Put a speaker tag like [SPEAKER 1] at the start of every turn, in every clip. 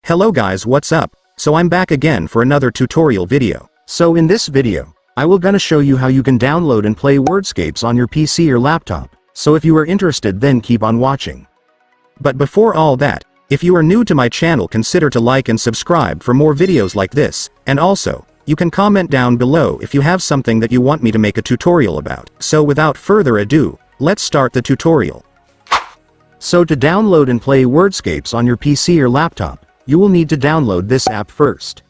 [SPEAKER 1] Hello guys, what's up? So I'm back again for another tutorial video. So in this video, I will gonna show you how you can download and play WORDSCAPES on your PC or laptop. So if you are interested, then keep on watching. But before all that, if you are new to my channel, consider to like and subscribe for more videos like this, and also, you can comment down below if you have something that you want me to make a tutorial about. So without further ado, let's start the tutorial. So to download and play WORDSCAPES on your PC or laptop, you will need to download this app first.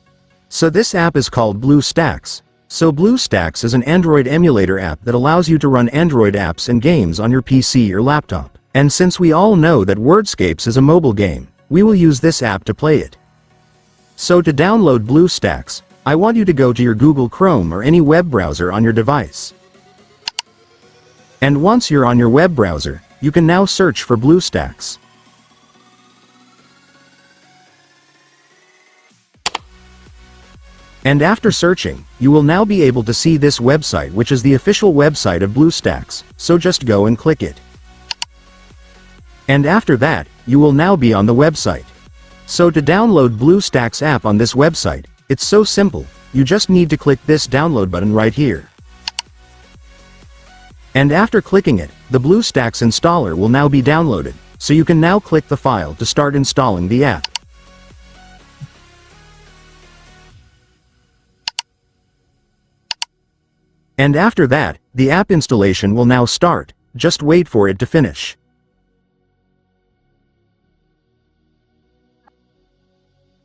[SPEAKER 1] So this app is called Bluestacks. So Bluestacks is an Android emulator app that allows you to run Android apps and games on your PC or laptop. And since we all know that WORDSCAPES is a mobile game, we will use this app to play it. So to download Bluestacks, I want you to go to your Google Chrome or any web browser on your device. And once you're on your web browser, you can now search for Bluestacks. And after searching, you will now be able to see this website, which is the official website of Bluestacks, so just go and click it. And after that, you will now be on the website. So to download Bluestacks app on this website, it's so simple, you just need to click this download button right here. And after clicking it, the Bluestacks installer will now be downloaded, so you can now click the file to start installing the app. And after that, the app installation will now start, just wait for it to finish.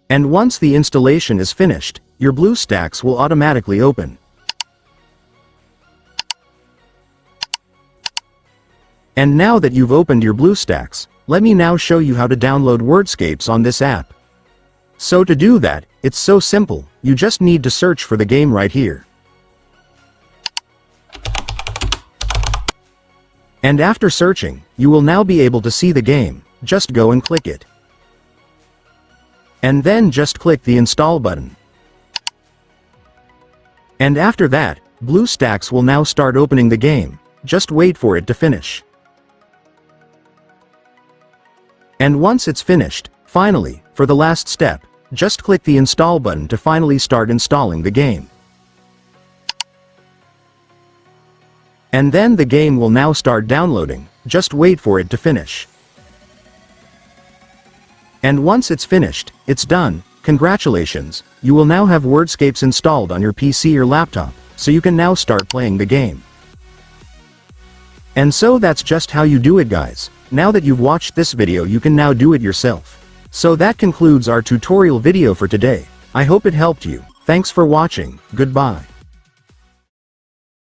[SPEAKER 1] And once the installation is finished, your Bluestacks will automatically open. And now that you've opened your Bluestacks, let me now show you how to download WORDSCAPES on this app. So to do that, it's so simple, you just need to search for the game right here. And after searching, you will now be able to see the game, just go and click it. And then just click the install button. And after that, Bluestacks will now start opening the game, just wait for it to finish. And once it's finished, finally, for the last step, just click the install button to finally start installing the game. And then the game will now start downloading, just wait for it to finish. And once it's finished, it's done, congratulations, you will now have WORDSCAPES installed on your PC or laptop, so you can now start playing the game. And so that's just how you do it, guys. Now that you've watched this video, you can now do it yourself. So that concludes our tutorial video for today. I hope it helped you. Thanks for watching, goodbye.